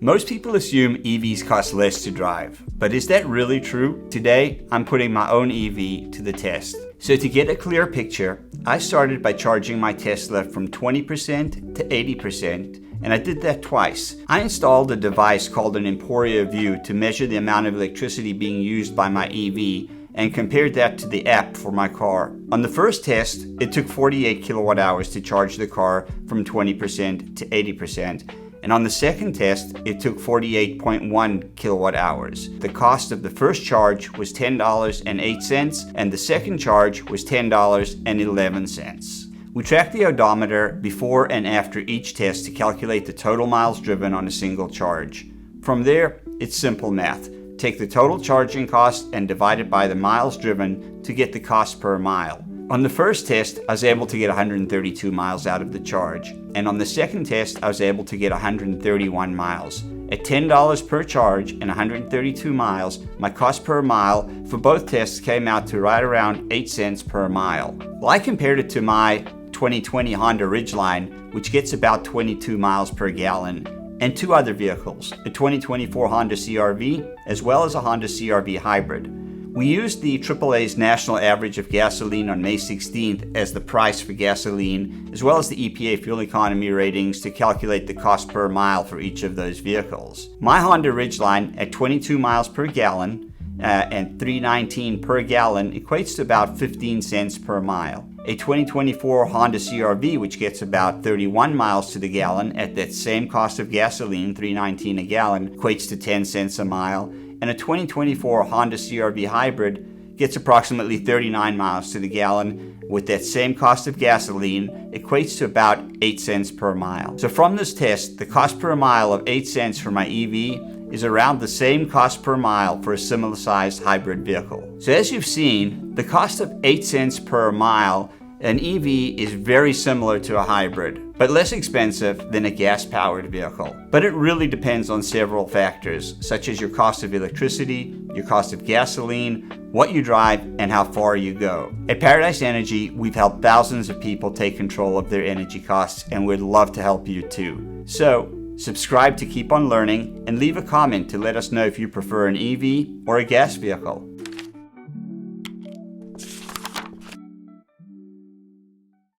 Most people assume EVs cost less to drive, but is that really true? Today, I'm putting my own EV to the test. So to get a clear picture, I started by charging my Tesla from 20% to 80%, and I did that twice. I installed a device called an Emporia View to measure the amount of electricity being used by my EV and compared that to the app for my car. On the first test, it took 48 kilowatt hours to charge the car from 20% to 80%. And on the second test, it took 48.1 kilowatt hours. The cost of the first charge was $10.08, and the second charge was $10.11. We tracked the odometer before and after each test to calculate the total miles driven on a single charge. From there, it's simple math. Take the total charging cost and divide it by the miles driven to get the cost per mile. On the first test, I was able to get 132 miles out of the charge, and on the second test, I was able to get 131 miles. At $10 per charge and 132 miles, my cost per mile for both tests came out to right around 8 cents per mile. Well, I compared it to my 2020 Honda Ridgeline, which gets about 22 miles per gallon, and two other vehicles, a 2024 Honda CR-V, as well as a Honda CR-V hybrid. We used the AAA's national average of gasoline on May 16th as the price for gasoline, as well as the EPA fuel economy ratings to calculate the cost per mile for each of those vehicles. My Honda Ridgeline at 22 miles per gallon and $3.19 per gallon equates to about 15 cents per mile. A 2024 Honda CR-V, which gets about 31 miles to the gallon at that same cost of gasoline, $3.19 a gallon, equates to 10 cents a mile. And a 2024 Honda CR-V hybrid gets approximately 39 miles to the gallon with that same cost of gasoline, equates to about 8 cents per mile. So from this test, the cost per mile of 8 cents for my EV is around the same cost per mile for a similar sized hybrid vehicle. So as you've seen, the cost of 8 cents per mile, an EV is very similar to a hybrid, but less expensive than a gas-powered vehicle. But it really depends on several factors, such as your cost of electricity, your cost of gasoline, what you drive, and how far you go. At Paradise Energy, we've helped thousands of people take control of their energy costs, and we'd love to help you too. So, subscribe to keep on learning, and leave a comment to let us know if you prefer an EV or a gas vehicle.